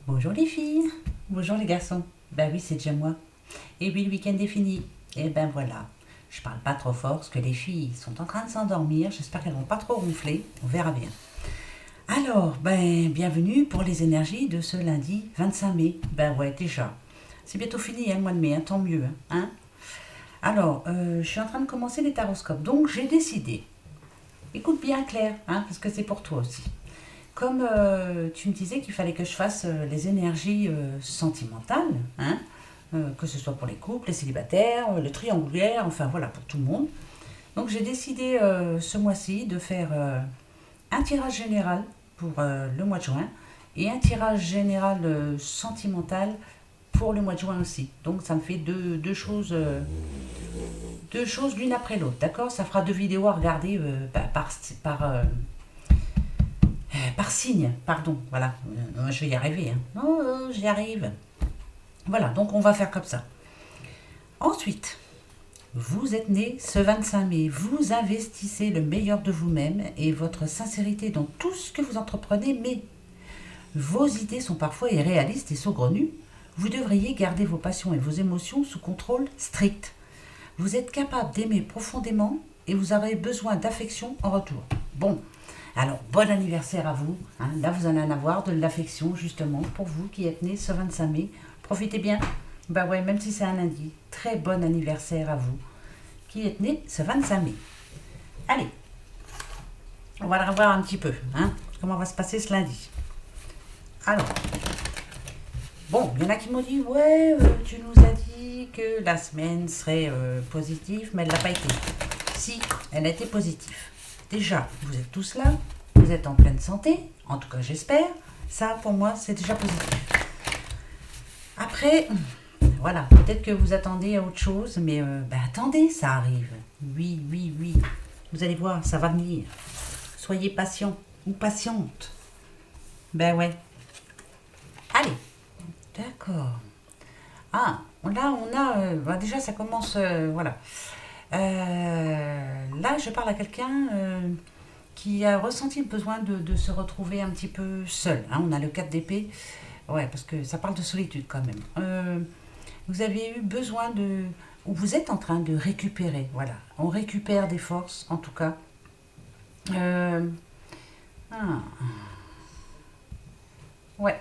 Bonjour les filles, bonjour les garçons. Ben oui, c'est déjà moi. Et oui, le week-end est fini. Et ben voilà. Je parle pas trop fort parce que les filles sont en train de s'endormir. J'espère qu'elles vont pas trop ronfler. On verra bien. Alors, ben bienvenue pour les énergies de ce lundi 25 mai. Ben ouais, déjà. C'est bientôt fini, hein, le mois de mai, hein, tant mieux. Hein. Alors, je suis en train de commencer les taroscopes. Donc, j'ai décidé. Écoute bien Claire, hein, parce que c'est pour toi aussi. Comme tu me disais qu'il fallait que je fasse les énergies sentimentales, hein, que ce soit pour les couples, les célibataires, le triangulaire, enfin voilà, pour tout le monde. Donc j'ai décidé ce mois-ci de faire un tirage général pour le mois de juin et un tirage général sentimental pour le mois de juin aussi. Donc ça me fait deux choses l'une après l'autre, d'accord. Ça fera deux vidéos à regarder par signe, pardon, voilà. Je vais y arriver, hein. Oh, j'y arrive. Voilà, donc on va faire comme ça. Ensuite, vous êtes né ce 25 mai, vous investissez le meilleur de vous-même et votre sincérité dans tout ce que vous entreprenez, mais vos idées sont parfois irréalistes et saugrenues. Vous devriez garder vos passions et vos émotions sous contrôle strict. Vous êtes capable d'aimer profondément et vous aurez besoin d'affection en retour. Bon, alors bon anniversaire à vous. Hein. Là, vous allez en avoir de l'affection justement pour vous qui êtes né ce 25 mai. Profitez bien. Bah ouais, même si c'est un lundi. Très bon anniversaire à vous qui êtes né ce 25 mai. Allez, on va le revoir un petit peu. Hein, comment va se passer ce lundi. Alors, bon, il y en a qui m'ont dit, ouais, tu nous as dit que la semaine serait positive, mais elle ne l'a pas été. Si, elle a été positive. Déjà, vous êtes tous là, vous êtes en pleine santé, en tout cas j'espère. Ça, pour moi, c'est déjà positif. Après, voilà, peut-être que vous attendez à autre chose, mais attendez, ça arrive. Oui, oui, oui. Vous allez voir, ça va venir. Soyez patient ou patiente. Ben ouais. Allez, d'accord. Ah, là, on a... déjà, ça commence... voilà. Là, je parle à quelqu'un qui a ressenti le besoin de se retrouver un petit peu seul. Hein. On a le 4 d'épée. Ouais, parce que ça parle de solitude quand même. Vous avez eu besoin de... ou vous êtes en train de récupérer. Voilà. On récupère des forces, en tout cas. Euh, ah, ouais.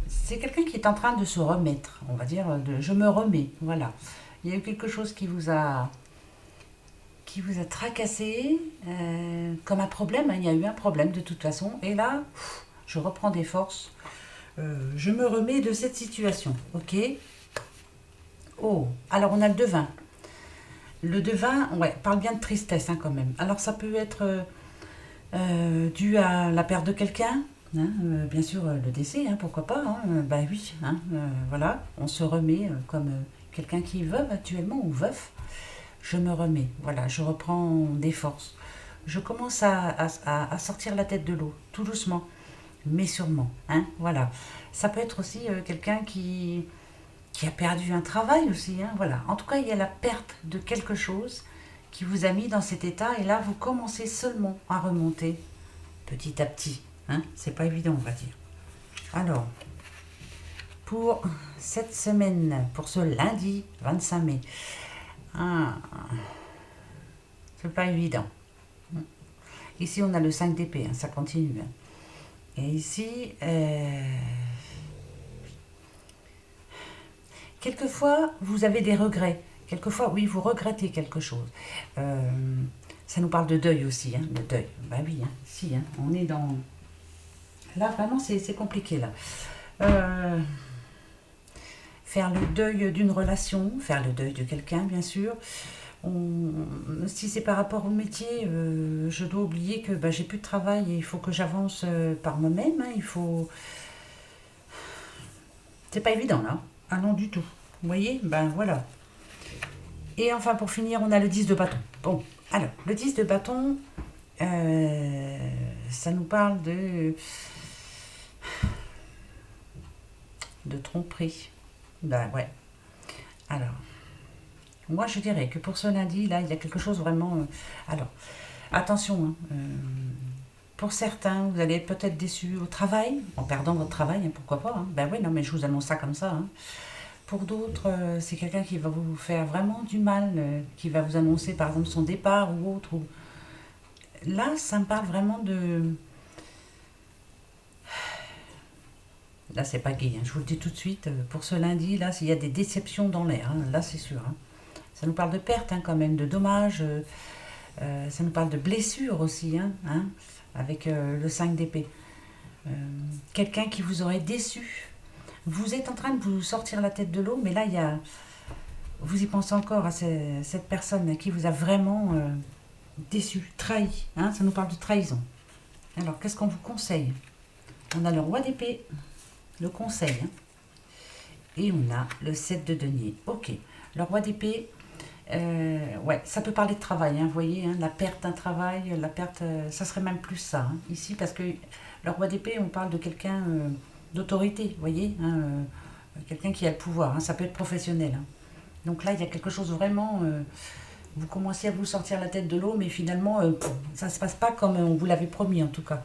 C'est quelqu'un qui est en train de se remettre. On va dire, je me remets. Voilà. Il y a eu quelque chose qui vous a tracassé comme un problème. Hein. Il y a eu un problème de toute façon. Et là, je reprends des forces. Je me remets de cette situation. Ok. Oh, alors on a le devin. Le devin, ouais, parle bien de tristesse hein, quand même. Alors ça peut être dû à la perte de quelqu'un. Hein, bien sûr, le décès, hein, pourquoi pas. Hein, bah oui, hein, voilà. On se remet comme quelqu'un qui est veuve actuellement ou veuf. Je me remets, voilà, je reprends des forces. Je commence à sortir la tête de l'eau, tout doucement, mais sûrement. Hein, voilà. Ça peut être aussi quelqu'un qui a perdu un travail aussi. Hein, voilà. En tout cas, il y a la perte de quelque chose qui vous a mis dans cet état et là, vous commencez seulement à remonter petit à petit. Hein, c'est pas évident, on va dire. Alors, pour cette semaine, pour ce lundi 25 mai, ah, c'est pas évident. Ici, on a le 5 d'épée, hein, ça continue. Hein. Et ici, quelquefois, vous avez des regrets. Quelquefois, oui, vous regrettez quelque chose. Euh, Ça nous parle de deuil aussi, hein, le deuil. Bah oui, hein, si, hein, on est dans... Là, vraiment, c'est compliqué, là. Euh, Faire le deuil d'une relation, faire le deuil de quelqu'un, bien sûr. Si c'est par rapport au métier, je dois oublier que j'ai plus de travail et il faut que j'avance par moi-même. Hein, il faut... C'est pas évident, là. Ah non, du tout. Vous voyez. Ben voilà. Et enfin, pour finir, on a le 10 de bâton. Bon, alors, le 10 de bâton, ça nous parle de tromperie. Ben ouais. Alors, moi, je dirais que pour ce lundi, là, il y a quelque chose vraiment... alors, attention, hein, Pour certains, vous allez être peut-être déçus au travail, en perdant votre travail, hein, pourquoi pas. Hein. Ben oui, non, mais je vous annonce ça comme ça. Hein. Pour d'autres, c'est quelqu'un qui va vous faire vraiment du mal, qui va vous annoncer par exemple son départ ou autre. Là, ça me parle vraiment de... Là, c'est pas gai, hein. Je vous le dis tout de suite. Pour ce lundi, là, il y a des déceptions dans l'air. Hein. Là, c'est sûr. Hein. Ça nous parle de perte, hein, quand même, de dommages. Ça nous parle de blessures aussi, hein, avec le 5 d'épée. Quelqu'un qui vous aurait déçu. Vous êtes en train de vous sortir la tête de l'eau, mais là, vous y pensez encore à cette personne qui vous a vraiment déçu, trahi. Hein, ça nous parle de trahison. Alors, qu'est-ce qu'on vous conseille? On a le roi d'épée, le conseil, hein, et on a le 7 de denier. Ok, le roi d'épée, ouais, ça peut parler de travail, hein, vous voyez, hein, la perte d'un travail, la perte, ça serait même plus ça, hein, ici, parce que le roi d'épée, on parle de quelqu'un d'autorité, vous voyez, hein, quelqu'un qui a le pouvoir, hein, ça peut être professionnel. Hein. Donc là, il y a quelque chose vraiment, vous commencez à vous sortir la tête de l'eau, mais finalement, ça ne se passe pas comme on vous l'avait promis, en tout cas.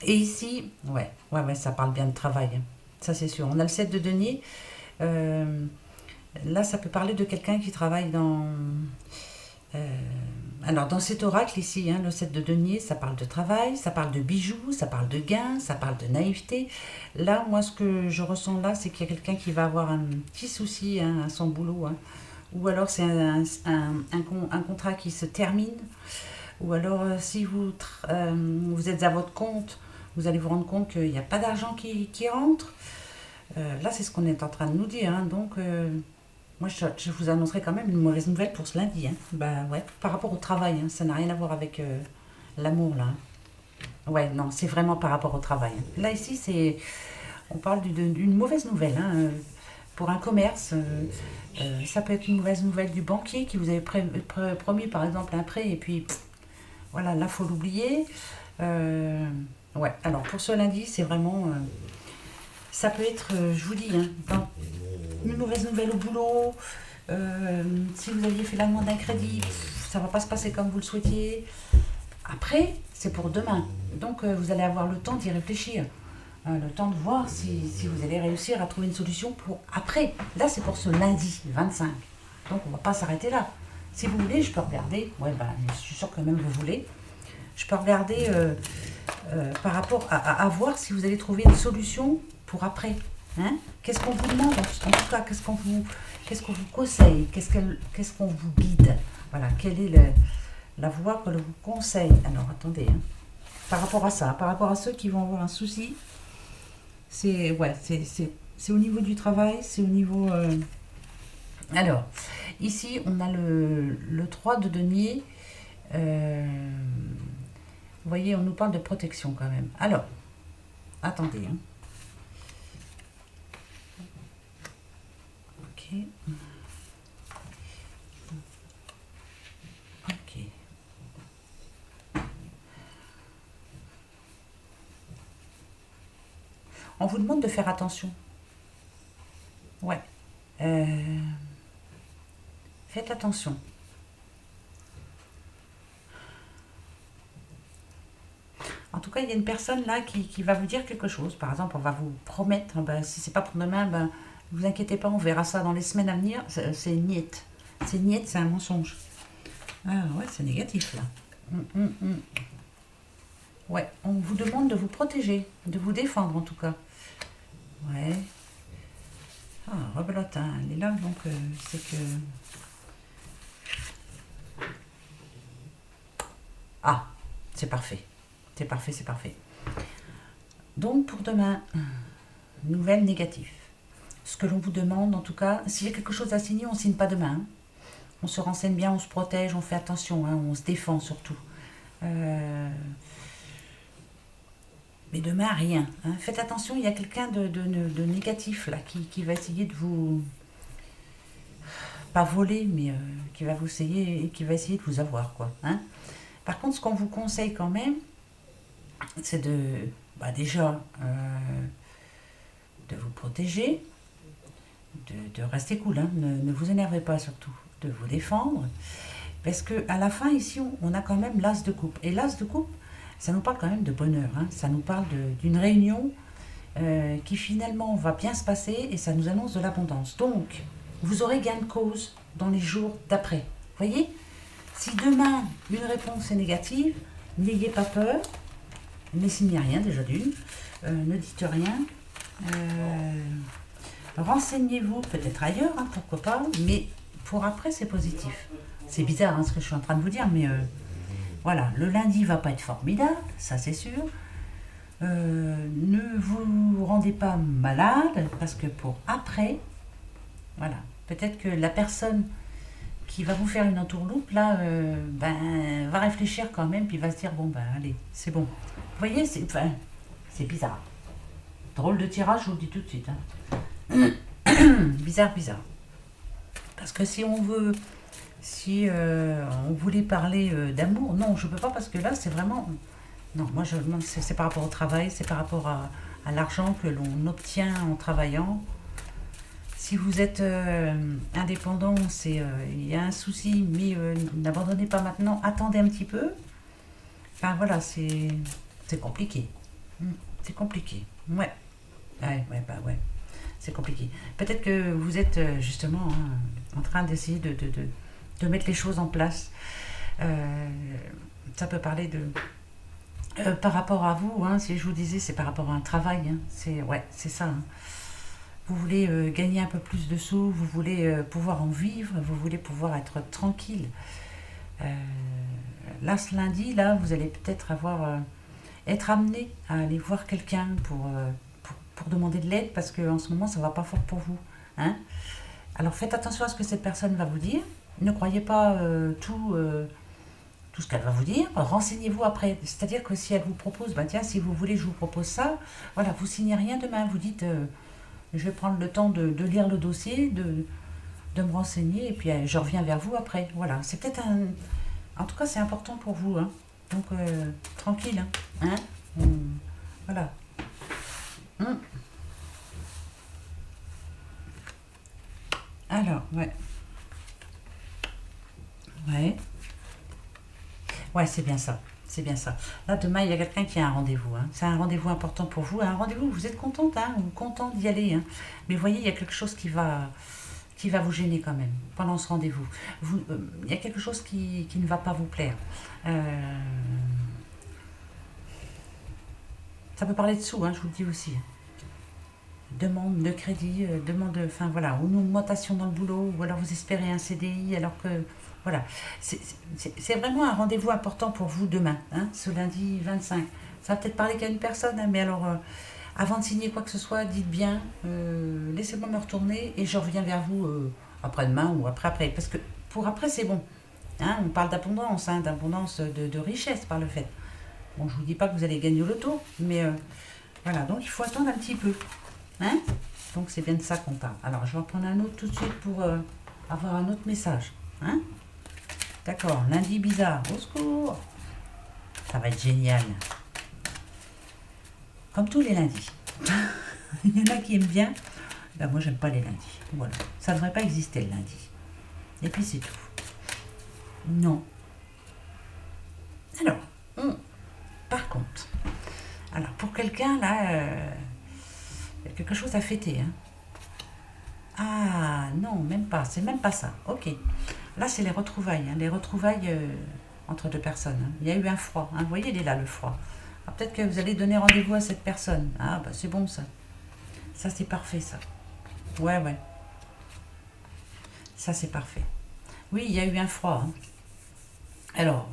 Et ici, ouais, ça parle bien de travail, hein, ça c'est sûr. On a le 7 de denier, là, ça peut parler de quelqu'un qui travaille dans... alors, dans cet oracle ici, hein, le 7 de denier, ça parle de travail, ça parle de bijoux, ça parle de gains, ça parle de naïveté. Là, moi, ce que je ressens là, c'est qu'il y a quelqu'un qui va avoir un petit souci, hein, à son boulot. Hein. Ou alors, c'est un contrat qui se termine. Ou alors, si vous êtes à votre compte, vous allez vous rendre compte qu'il n'y a pas d'argent qui rentre. Là, c'est ce qu'on est en train de nous dire. Hein. Donc, moi, je vous annoncerai quand même une mauvaise nouvelle pour ce lundi. Hein. Bah ouais, par rapport au travail, hein. Ça n'a rien à voir avec l'amour, là. Hein. Ouais, non, c'est vraiment par rapport au travail. Hein. Là, ici, on parle d'une mauvaise nouvelle. Hein. Pour un commerce, ça peut être une mauvaise nouvelle du banquier qui vous avait promis, par exemple, un prêt, et puis, voilà, là, il faut l'oublier. Ouais, alors, pour ce lundi, c'est vraiment... ça peut être, je vous dis, hein, une mauvaise nouvelle au boulot, si vous aviez fait la demande d'un crédit, ça ne va pas se passer comme vous le souhaitiez. Après, c'est pour demain. Donc, vous allez avoir le temps d'y réfléchir. Le temps de voir si vous allez réussir à trouver une solution pour après. Là, c'est pour ce lundi 25. Donc, on ne va pas s'arrêter là. Si vous voulez, je peux regarder. Ouais, je suis sûre que même vous voulez. Je peux regarder par rapport à voir si vous allez trouver une solution pour après. Hein? Qu'est-ce qu'on vous demande en tout cas? Qu'est-ce qu'on vous conseille? Qu'est-ce qu'on vous guide? Voilà, quelle est la voie que l'on vous conseille? Alors, attendez. Hein. Par rapport à ça, par rapport à ceux qui vont avoir un souci, c'est au niveau du travail, c'est au niveau... Alors, ici, on a le 3 de denier. Vous voyez, on nous parle de protection quand même. Alors, attendez. Hein. Ok. Ok. On vous demande de faire attention. Ouais. Faites attention. En tout cas, il y a une personne là qui va vous dire quelque chose. Par exemple, on va vous promettre, si c'est pas pour demain, ne vous inquiétez pas, on verra ça dans les semaines à venir. C'est niette. C'est niette, c'est un mensonge. Ah ouais, c'est négatif là. Ouais, on vous demande de vous protéger, de vous défendre en tout cas. Ouais. Ah, rebelote, hein, elle est là, donc c'est que... Ah, c'est parfait. C'est parfait, c'est parfait. Donc pour demain, nouvelle négative. Ce que l'on vous demande, en tout cas, s'il y a quelque chose à signer, on ne signe pas demain. Hein. On se renseigne bien, on se protège, on fait attention, hein, on se défend surtout. Mais demain, rien. Hein. Faites attention, il y a quelqu'un de négatif là qui va essayer de vous... Pas voler, mais qui va essayer de vous avoir, quoi. Hein. Par contre, ce qu'on vous conseille quand même, c'est déjà de vous protéger, de rester cool, hein, ne vous énervez pas surtout, de vous défendre, Parce que à la fin, ici, on a quand même l'as de coupe. Et l'as de coupe, ça nous parle quand même de bonheur. Hein. Ça nous parle d'une réunion qui finalement va bien se passer et ça nous annonce de l'abondance. Donc, vous aurez gain de cause dans les jours d'après. Voyez, si demain une réponse est négative, n'ayez pas peur, ne signez rien déjà d'une, ne dites rien. Renseignez-vous peut-être ailleurs, hein, pourquoi pas, mais pour après c'est positif. C'est bizarre hein, ce que je suis en train de vous dire, mais voilà, le lundi va pas être formidable, ça c'est sûr. Ne vous rendez pas malade, parce que pour après, voilà, peut-être que la personne qui va vous faire une entourloupe, là, va réfléchir quand même, puis va se dire, bon, ben allez, c'est bon. Vous voyez, c'est bizarre. Drôle de tirage, je vous le dis tout de suite. Hein. Bizarre, bizarre. Parce que si on voulait parler d'amour, non, je peux pas, parce que là, c'est vraiment... Non, moi, c'est par rapport au travail, c'est par rapport à l'argent que l'on obtient en travaillant. Si vous êtes indépendant, il y a un souci, mais n'abandonnez pas maintenant, attendez un petit peu. Enfin voilà, c'est compliqué. C'est compliqué. Ouais. Ouais. C'est compliqué. Peut-être que vous êtes justement en train d'essayer de mettre les choses en place. Ça peut parler de... par rapport à vous, hein, si je vous disais, c'est par rapport à un travail. Hein, c'est ça. Hein. Vous voulez gagner un peu plus de sous, vous voulez pouvoir en vivre, vous voulez pouvoir être tranquille. Là, ce lundi, là, vous allez peut-être être amené à aller voir quelqu'un pour demander de l'aide, parce qu'en ce moment, ça ne va pas fort pour vous. Hein. Alors, faites attention à ce que cette personne va vous dire. Ne croyez pas tout ce qu'elle va vous dire. Renseignez-vous après. C'est-à-dire que si elle vous propose, tiens, si vous voulez, je vous propose ça, voilà, vous signez rien demain. Vous dites... je vais prendre le temps de lire le dossier, de me renseigner, et puis je reviens vers vous après. Voilà, c'est peut-être un... En tout cas, c'est important pour vous. Hein. Donc, tranquille. Hein. Voilà. Alors, ouais. Ouais, c'est bien ça. C'est bien ça. Là, demain, il y a quelqu'un qui a un rendez-vous. Hein. C'est un rendez-vous important pour vous. Un rendez-vous, vous êtes contente, hein, ou content d'y aller. Hein. Mais vous voyez, il y a quelque chose qui va vous gêner quand même pendant ce rendez-vous. Il y a quelque chose qui ne va pas vous plaire. Ça peut parler de sous, hein, je vous le dis aussi. Demande de crédit, enfin voilà, ou une augmentation dans le boulot, ou alors vous espérez un CDI, alors que, voilà. C'est vraiment un rendez-vous important pour vous demain, hein, ce lundi 25. Ça va peut-être parler qu'à une personne, hein, mais alors, avant de signer quoi que ce soit, dites bien, laissez-moi me retourner et je reviens vers vous après-demain ou après, parce que pour après, c'est bon. Hein, on parle d'abondance, hein, d'abondance de richesse par le fait. Bon, je vous dis pas que vous allez gagner au loto, mais voilà, donc il faut attendre un petit peu. Hein. Donc c'est bien de ça qu'on parle. Alors je vais en prendre un autre tout de suite pour avoir un autre message. Hein. D'accord, lundi bizarre, au secours. Ça va être génial. Comme tous les lundis. Il y en a qui aiment bien. Ben, moi j'aime pas les lundis. Voilà, ça ne devrait pas exister le lundi. Et puis c'est tout. Non. Alors, par contre, alors pour quelqu'un là, il y a quelque chose à fêter. Hein. Ah non, même pas, c'est même pas ça. Ok. Là c'est les retrouvailles, hein, les retrouvailles entre deux personnes. Hein. Il y a eu un froid. Hein. Vous voyez, il est là le froid. Alors, peut-être que vous allez donner rendez-vous à cette personne. Ah bah c'est bon ça. Ça c'est parfait ça. Ouais. Ça c'est parfait. Oui, il y a eu un froid. Hein. Alors,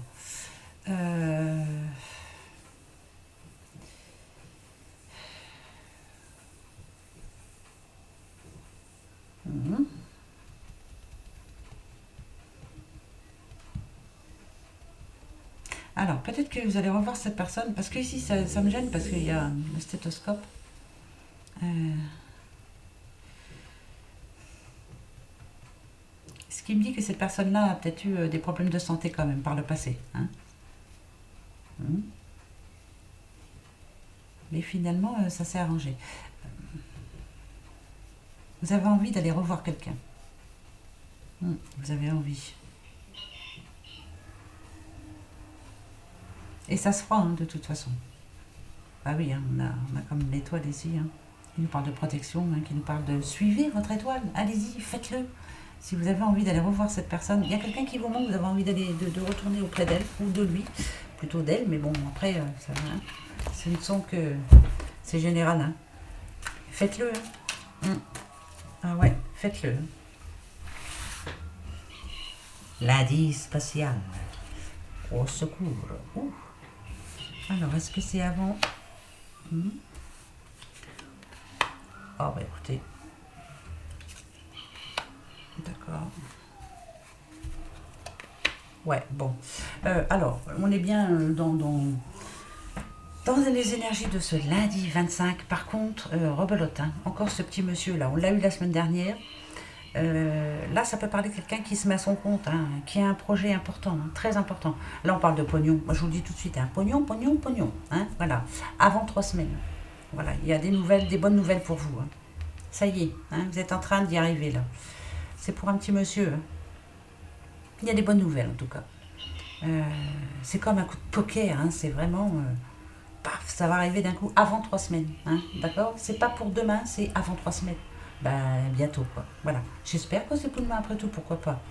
alors, peut-être que vous allez revoir cette personne, parce que ici, ça me gêne, parce qu'il y a le stéthoscope. Ce qui me dit que cette personne-là a peut-être eu des problèmes de santé quand même par le passé. Hein. Mais finalement, ça s'est arrangé. Vous avez envie d'aller revoir quelqu'un. Vous avez envie. Et ça se fera, hein, de toute façon. Ah oui, hein, on a comme l'étoile ici, hein, qui nous parle de protection, hein, qui nous parle de suivez votre étoile, allez-y, faites-le. Si vous avez envie d'aller revoir cette personne, il y a quelqu'un qui vous manque, vous avez envie d'aller de retourner auprès d'elle ou de lui, plutôt d'elle, mais bon, après, ça, hein, ce ne sont que... C'est général, hein. Faites-le. Hein. Ah ouais, faites-le. Lundi spatial. Au secours. Ouh. Alors, est-ce que c'est avant? Ah bah écoutez. D'accord. Ouais, bon. Alors, on est bien dans les énergies de ce lundi 25. Par contre, rebelote, hein. Encore ce petit monsieur là, on l'a eu la semaine dernière. Là, ça peut parler de quelqu'un qui se met à son compte, hein, qui a un projet important, hein, très important. Là, on parle de pognon. Moi, je vous le dis tout de suite, hein, pognon, pognon, pognon. Hein, voilà. Avant 3 semaines. Voilà, il y a des nouvelles, des bonnes nouvelles pour vous. Hein. Ça y est, hein, vous êtes en train d'y arriver là. C'est pour un petit monsieur. Hein. Il y a des bonnes nouvelles en tout cas. C'est comme un coup de poker, hein, c'est vraiment... paf, ça va arriver d'un coup avant 3 semaines. Hein, d'accord. C'est pas pour demain, c'est avant 3 semaines. Ben, bientôt, quoi. Voilà. J'espère que c'est pour demain après tout, pourquoi pas.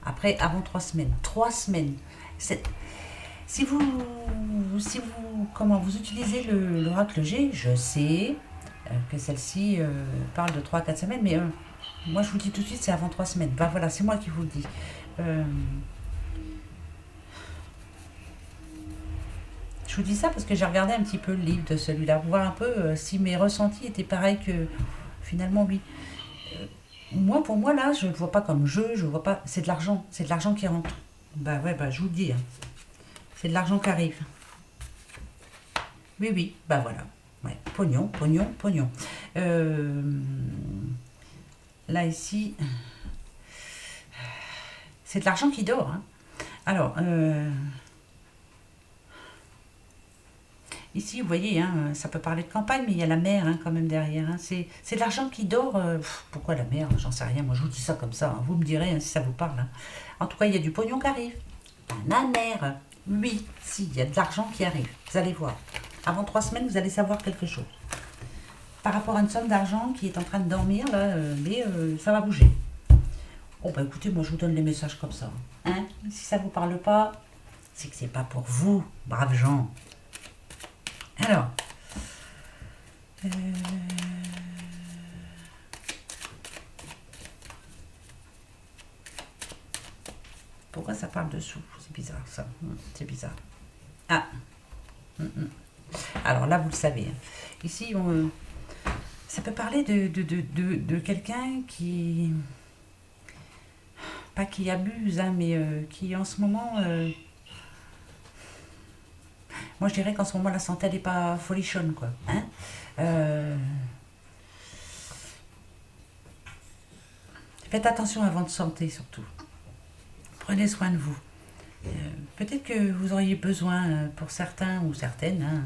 Après, avant 3 semaines. 3 semaines. Si vous, comment vous utilisez l'oracle G, je sais que celle-ci parle de 3 à 4 semaines, mais moi je vous le dis tout de suite, c'est avant 3 semaines. Ben voilà, c'est moi qui vous le dis. Je vous dis ça parce que j'ai regardé un petit peu le livre de celui-là, pour voir un peu si mes ressentis étaient pareils que finalement, oui. Moi, pour moi, là, je ne le vois pas comme je vois pas. C'est de l'argent qui rentre. Bah ouais, bah je vous le dis, hein. C'est de l'argent qui arrive. Oui, oui, bah voilà. Ouais. Pognon, pognon, pognon. Euh, Là, ici, c'est de l'argent qui dort. Hein. Alors, ici, vous voyez, hein, ça peut parler de campagne, mais il y a la mer hein, quand même derrière. Hein. C'est de l'argent qui dort. Pourquoi la mer? J'en sais rien. Moi, je vous dis ça comme ça. Hein. Vous me direz hein, si ça vous parle. Hein. En tout cas, il y a du pognon qui arrive. La mer. Oui, si, il y a de l'argent qui arrive. Vous allez voir. Avant 3 semaines, vous allez savoir quelque chose. Par rapport à une somme d'argent qui est en train de dormir, là, mais ça va bouger. Oh, bah écoutez, moi, je vous donne les messages comme ça. Hein. Si ça ne vous parle pas, c'est que c'est pas pour vous, braves gens. Alors, pourquoi ça parle dessous? C'est bizarre ça. C'est bizarre. Ah. Alors là, vous le savez. Hein. Ici, ça peut parler de quelqu'un qui... Pas qui abuse, hein, mais qui en ce moment... moi, je dirais qu'en ce moment, la santé, elle n'est pas folichonne, quoi. Hein. Faites attention à votre santé, surtout. Prenez soin de vous. Peut-être que vous auriez besoin, pour certains ou certaines, hein,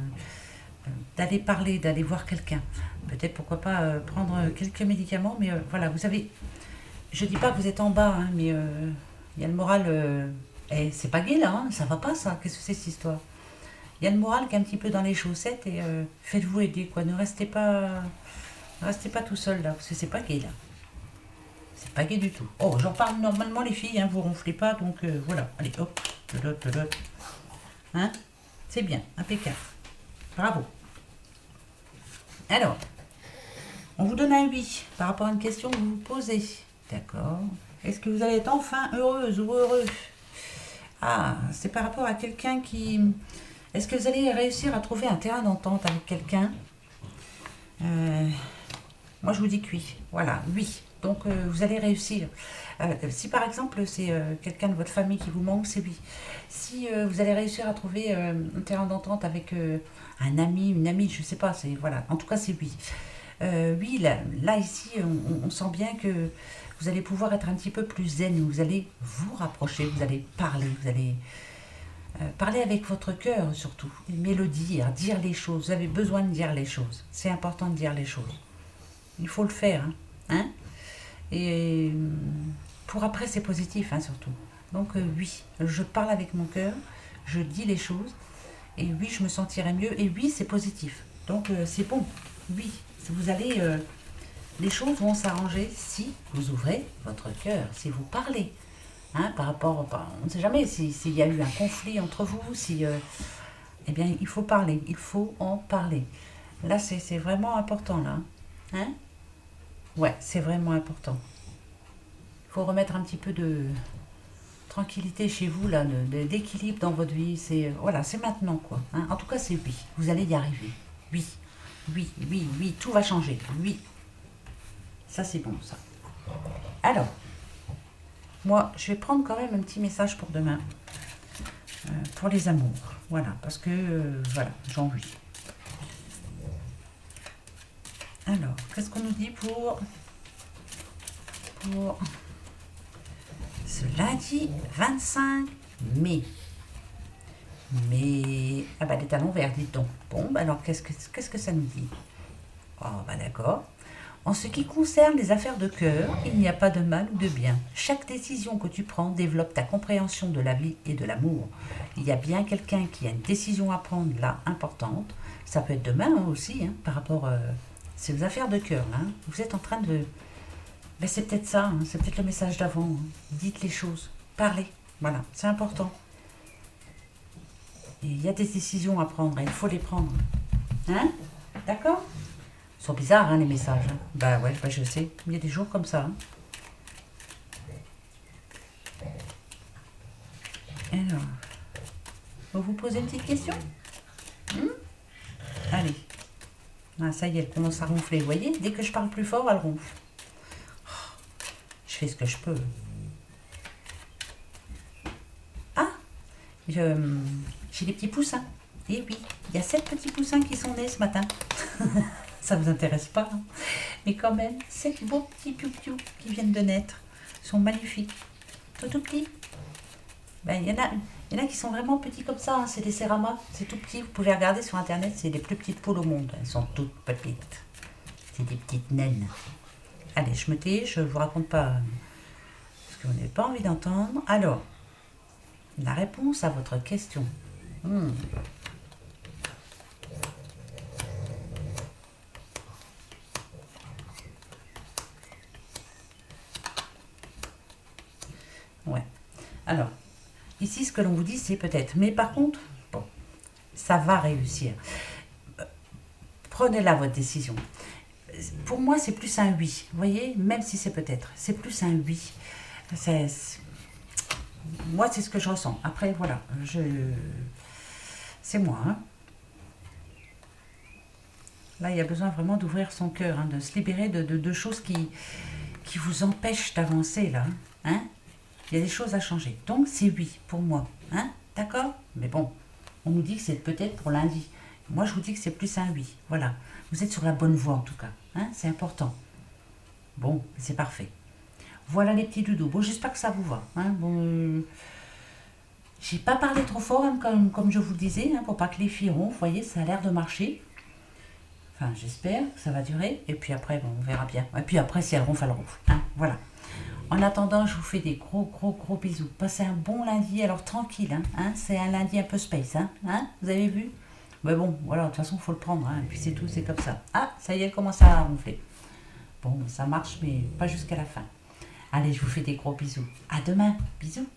d'aller parler, d'aller voir quelqu'un. Peut-être, pourquoi pas, prendre quelques médicaments, mais voilà, vous avez... Je dis pas que vous êtes en bas, hein, mais il y a le moral... c'est pas gai, là, hein, ça va pas, ça. Qu'est-ce que c'est, cette histoire? Il y a le moral qui est un petit peu dans les chaussettes, et faites-vous aider, quoi. Ne restez pas tout seul, là, parce que c'est pas gai, là. C'est pas gai du tout. Oh, j'en parle normalement, les filles, hein, vous ronflez pas, donc voilà. Allez, hop, hein, c'est bien, impeccable. Bravo. Alors, on vous donne un oui par rapport à une question que vous vous posez. D'accord. Est-ce que vous allez être enfin heureuse ou heureux? Ah, c'est par rapport à quelqu'un qui... Est-ce que vous allez réussir à trouver un terrain d'entente avec quelqu'un? Moi, je vous dis que oui. Voilà, oui. Donc, vous allez réussir. Si par exemple, c'est quelqu'un de votre famille qui vous manque, c'est oui. Si vous allez réussir à trouver un terrain d'entente avec un ami, une amie, je sais pas, c'est voilà. En tout cas, c'est oui. Oui, là ici, on sent bien que vous allez pouvoir être un petit peu plus zen. Vous allez vous rapprocher, vous allez parler, vous allez parler avec votre cœur surtout. Mélodie, dire les choses. Vous avez besoin de dire les choses. C'est important de dire les choses. Il faut le faire, hein. Hein. Et pour après, c'est positif, hein, surtout. Donc oui, je parle avec mon cœur, je dis les choses, Et oui, je me sentirai mieux. Et oui, c'est positif. Donc, c'est bon. Oui, vous allez... les choses vont s'arranger si vous ouvrez votre cœur, si vous parlez. Hein, par rapport... on ne sait jamais s'il y a eu un conflit entre vous, si... eh bien, il faut parler. Il faut en parler. Là, c'est vraiment important, là. Hein? Ouais, c'est vraiment important. Il faut remettre un petit peu de tranquillité chez vous, là, d'équilibre dans votre vie. C'est voilà, c'est maintenant, quoi. Hein. En tout cas, c'est oui. Vous allez y arriver. Oui, oui, oui, oui. Tout va changer. Oui. Ça, c'est bon, ça. Alors, moi, je vais prendre quand même un petit message pour demain. Pour les amours. Voilà, parce que, voilà, j'ai envie. Alors, qu'est-ce qu'on nous dit pour ce lundi 25 mai? Mais, ah bah les talons verts, dites donc. Bon, bah alors qu'est-ce que ça nous dit? Oh bah d'accord. En ce qui concerne les affaires de cœur, il n'y a pas de mal ou de bien. Chaque décision que tu prends développe ta compréhension de la vie et de l'amour. Il y a bien quelqu'un qui a une décision à prendre là, importante. Ça peut être demain aussi, hein, par rapport à ces affaires de cœur. Là, hein. Vous êtes en train de... Ben, c'est peut-être ça, hein, c'est peut-être le message d'avant. Hein. Dites les choses, parlez. Voilà, c'est important. Et il y a des décisions à prendre, il faut les prendre. Hein? D'accord? Ils sont bizarres, hein, les messages. Hein. Bah ouais, bah je sais. Il y a des jours comme ça. Hein. Alors, vous vous posez une petite question? Allez. Ah, ça y est, elle commence à ronfler. Vous voyez, dès que je parle plus fort, elle ronfle. Je fais ce que je peux. Ah, j'ai des petits poussins. Et oui, il y a 7 petits poussins qui sont nés ce matin. Ça vous intéresse pas, hein? Mais quand même, 7 beaux petits piou-piou qui viennent de naître. Ils sont magnifiques. Tout petits. Ben, il y en a qui sont vraiment petits comme ça. Hein. C'est des céramas. C'est tout petit. Vous pouvez regarder sur Internet. C'est les plus petites poules au monde. Elles sont toutes petites. C'est des petites naines. Allez, je me tais. Je ne vous raconte pas ce que vous n'avez pas envie d'entendre. Alors, la réponse à votre question. Ouais. Alors, ici, ce que l'on vous dit, c'est peut-être. Mais par contre, bon, ça va réussir. Prenez là votre décision. Pour moi, c'est plus un oui. Vous voyez, même si c'est peut-être. C'est plus un oui. Moi, c'est ce que je ressens. Après, voilà. C'est moi. Hein. Là, il y a besoin vraiment d'ouvrir son cœur, hein, de se libérer de choses qui vous empêchent d'avancer, là. Hein. Il y a des choses à changer. Donc, c'est oui pour moi. Hein. D'accord? Mais bon, on nous dit que c'est peut-être pour lundi. Moi, je vous dis que c'est plus un oui. Voilà. Vous êtes sur la bonne voie, en tout cas. Hein. C'est important. Bon, c'est parfait. Voilà les petits doudous. Bon, j'espère que ça vous va. Hein. Bon, j'ai pas parlé trop fort, hein, comme je vous le disais, hein, pour pas que les filles ronflent. Vous voyez, ça a l'air de marcher. Enfin, j'espère que ça va durer. Et puis après, bon, on verra bien. Et puis après, si elle ronfle, elle ronfle. Hein. Voilà. En attendant, je vous fais des gros bisous. Passez un bon lundi, alors tranquille. Hein. C'est un lundi un peu space. Hein. Vous avez vu? Mais bon, voilà, de toute façon, il faut le prendre. Hein. Et puis c'est tout, c'est comme ça. Ah, ça y est, elle commence à ronfler. Bon, ça marche, mais pas jusqu'à la fin. Allez, je vous fais des gros bisous. À demain. Bisous.